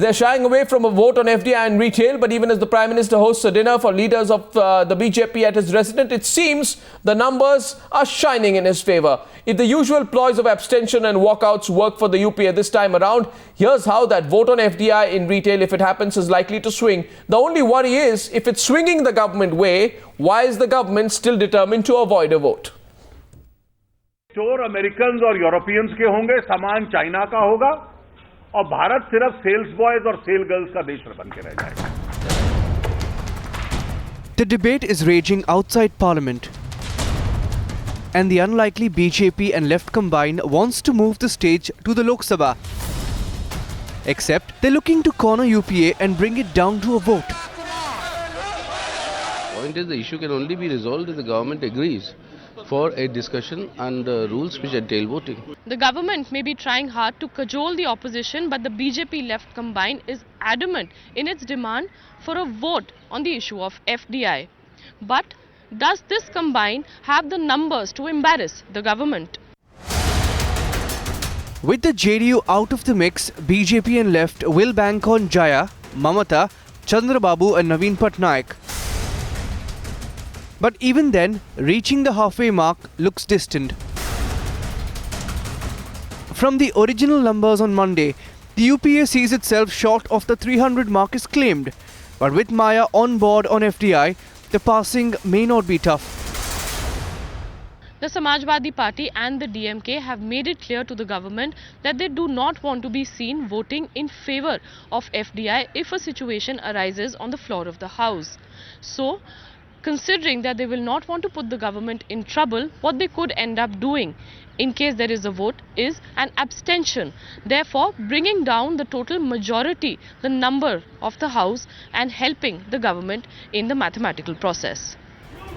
They're shying away from a vote on FDI and retail, but even as the Prime Minister hosts a dinner for leaders of the BJP at his residence, it seems the numbers are shining in his favour. If the usual ploys of abstention and walkouts work for the UPA this time around, here's how that vote on FDI in retail, if it happens, is likely to swing. The only worry is, if it's swinging the government way, why is the government still determined to avoid a vote? Store American और Europeans के होंगे, सामान China का होगा और भारत सिर्फ sales boys और cell girls का देश बन के रह जाएगा. The debate is raging outside Parliament, and the unlikely BJP and left combined wants to move the stage to the Lok Sabha. Except they're looking to corner UPA and bring it down to a vote. Point is, the issue can only be resolved if the government agrees for a discussion and rules which entail voting. The government may be trying hard to cajole the opposition, but the BJP left combined is adamant in its demand for a vote on the issue of FDI. But does this combine have the numbers to embarrass the government? With the JDU out of the mix, BJP and left will bank on Jaya, Mamata, Chandrababu and Naveen Patnaik. But even then, reaching the halfway mark looks distant. From the original numbers on Monday, the UPA sees itself short of the 300 mark as claimed. But with Maya on board on FDI, the passing may not be tough. The Samajwadi Party and the DMK have made it clear to the government that they do not want to be seen voting in favour of FDI if a situation arises on the floor of the House. So, considering that they will not want to put the government in trouble, what they could end up doing in case there is a vote is an abstention, therefore bringing down the total majority, the number of the House, and helping the government in the mathematical process.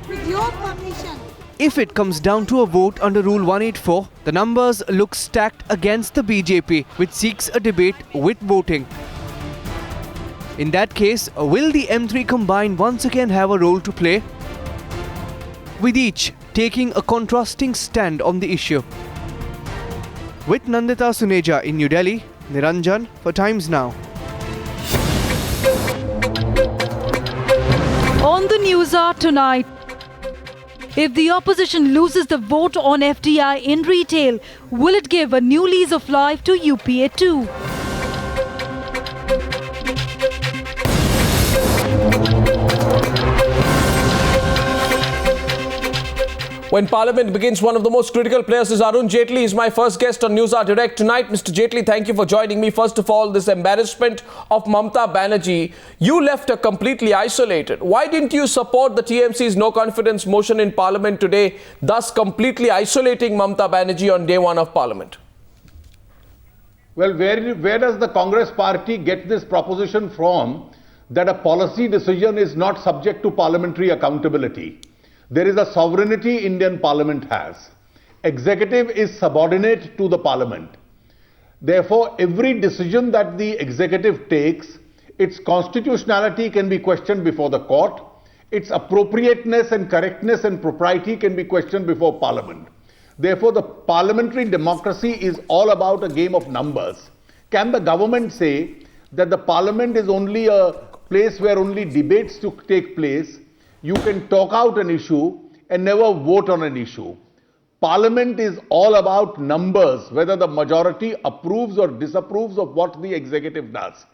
With your permission. If it comes down to a vote under Rule 184, the numbers look stacked against the BJP, which seeks a debate with voting. In that case, will the M3 combine once again have a role to play? With each taking a contrasting stand on the issue. With Nandita Suneja in New Delhi, Niranjan for Times Now. On the news hour tonight, if the opposition loses the vote on FDI in retail, will it give a new lease of life to UPA too? When Parliament begins, one of the most critical players is Arun Jaitley. He's my first guest on NewsHour Direct tonight. Mr. Jaitley, thank you for joining me. First of all, this embarrassment of Mamata Banerjee. You left her completely isolated. Why didn't you support the TMC's no confidence motion in Parliament today, thus completely isolating Mamata Banerjee on day one of Parliament? Well, where does the Congress party get this proposition from that a policy decision is not subject to parliamentary accountability? There is a sovereignty Indian Parliament has. Executive is subordinate to the Parliament. Therefore, every decision that the executive takes, its constitutionality can be questioned before the court. Its appropriateness and correctness and propriety can be questioned before Parliament. Therefore, the parliamentary democracy is all about a game of numbers. Can the government say that the Parliament is only a place where only debates take place? You can talk out an issue and never vote on an issue. Parliament is all about numbers, whether the majority approves or disapproves of what the executive does.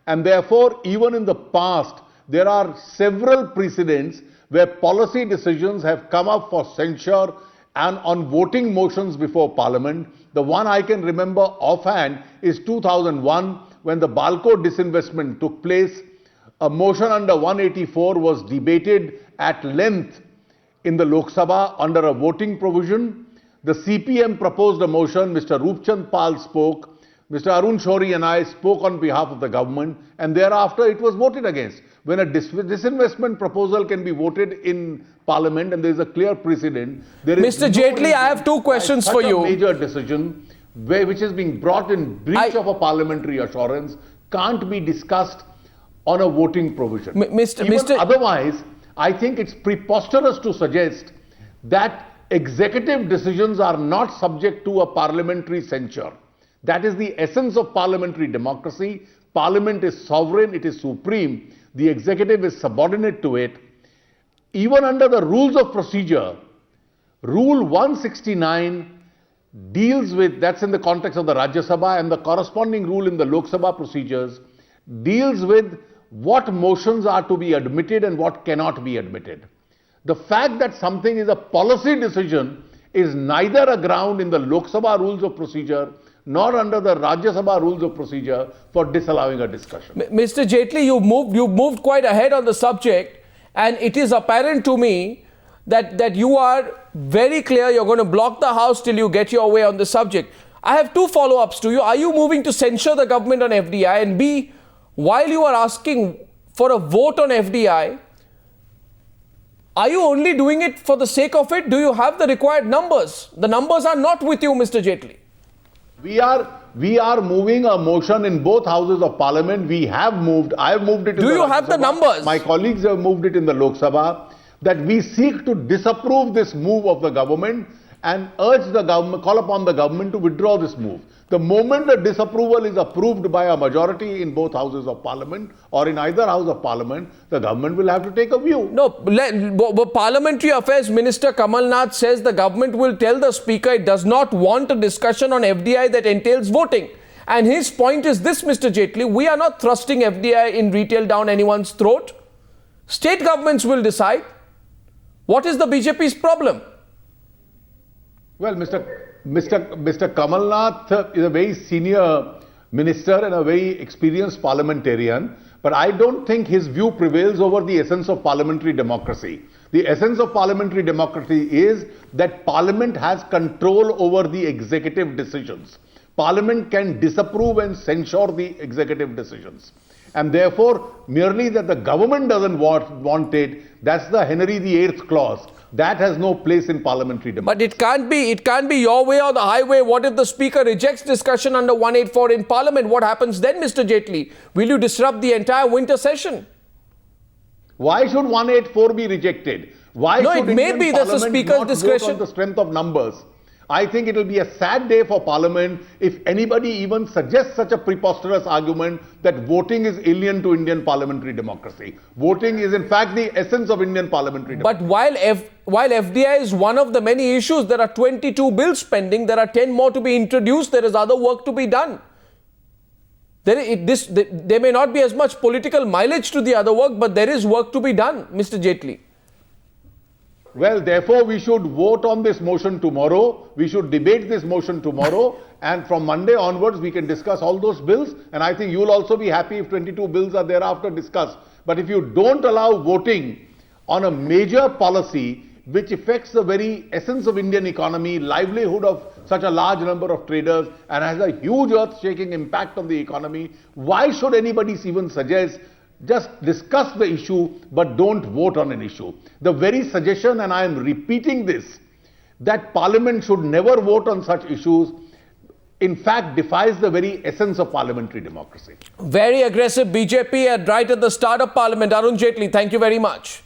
And therefore, even in the past, there are several precedents where policy decisions have come up for censure and on voting motions before Parliament. The one I can remember offhand is 2001, when the Balco disinvestment took place. A motion under 184 was debated at length in the Lok Sabha under a voting provision. The CPM proposed a motion, Mr. Roopchand Pal spoke, Mr. Arun Shourie and I spoke on behalf of the government, and thereafter it was voted against. When a disinvestment proposal can be voted in Parliament and there is a clear precedent, there is Mr. Jaitley, I have two questions for you. A major decision which is being brought in breach of a parliamentary assurance can't be discussed on a voting provision. Otherwise, I think it's preposterous to suggest that executive decisions are not subject to a parliamentary censure. That is the essence of parliamentary democracy. Parliament is sovereign, it is supreme, the executive is subordinate to it. Even under the rules of procedure, Rule 169 deals with, that's in the context of the Rajya Sabha, and the corresponding rule in the Lok Sabha procedures deals with what motions are to be admitted and what cannot be admitted. The fact that something is a policy decision is neither a ground in the Lok Sabha rules of procedure nor under the Rajya Sabha rules of procedure for disallowing a discussion. Mr. Jaitley, you moved quite ahead on the subject, and it is apparent to me that you are very clear you're going to block the House till you get your way on the subject. I have two follow-ups to you. Are you moving to censure the government on FDI? And B, while you are asking for a vote on FDI, are you only doing it for the sake of it? Do you have the required numbers? The numbers are not with you, Mr. Jaitley. We are moving a motion in both houses of parliament. We have moved. I have moved it in Do you have the numbers? My colleagues have moved it in the Lok Sabha, that we seek to disapprove this move of the government and urge the government, call upon the government to withdraw this move. The moment the disapproval is approved by a majority in both houses of parliament or in either house of parliament, the government will have to take a view. No, Parliamentary Affairs Minister Kamal Nath says the government will tell the Speaker it does not want a discussion on FDI that entails voting. And his point is this, Mr. Jaitley, we are not thrusting FDI in retail down anyone's throat. State governments will decide. What is the BJP's problem? Well, Mr. Kamal Nath is a very senior minister and a very experienced parliamentarian, but I don't think his view prevails over the essence of parliamentary democracy. The essence of parliamentary democracy is that Parliament has control over the executive decisions. Parliament can disapprove and censure the executive decisions. And therefore, merely that the government doesn't want it, that's the Henry VIII clause. That has no place in parliamentary democracy. But it can't be your way or the highway. What if the Speaker rejects discussion under 184 in Parliament? What happens then, Mr. Jaitley? Will you disrupt the entire winter session? Why should 184 be rejected? Why no, should it may be that's the Speaker's discretion. On the strength of numbers? I think it will be a sad day for Parliament if anybody even suggests such a preposterous argument that voting is alien to Indian parliamentary democracy. Voting is in fact the essence of Indian parliamentary democracy. But while FDI is one of the many issues, there are 22 bills pending, there are 10 more to be introduced, there is other work to be done. There may not be as much political mileage to the other work, but there is work to be done, Mr. Jaitley. Well, therefore, we should vote on this motion tomorrow. We should debate this motion tomorrow. And from Monday onwards, we can discuss all those bills. And I think you will also be happy if 22 bills are thereafter discussed. But if you don't allow voting on a major policy which affects the very essence of Indian economy, livelihood of such a large number of traders, and has a huge earth-shaking impact on the economy, why should anybody even suggest just discuss the issue but don't vote on an issue? The very suggestion, and I am repeating this, that Parliament should never vote on such issues, in fact defies the very essence of parliamentary democracy. Very aggressive BJP right at the start of Parliament. Arun Jaitley, thank you very much.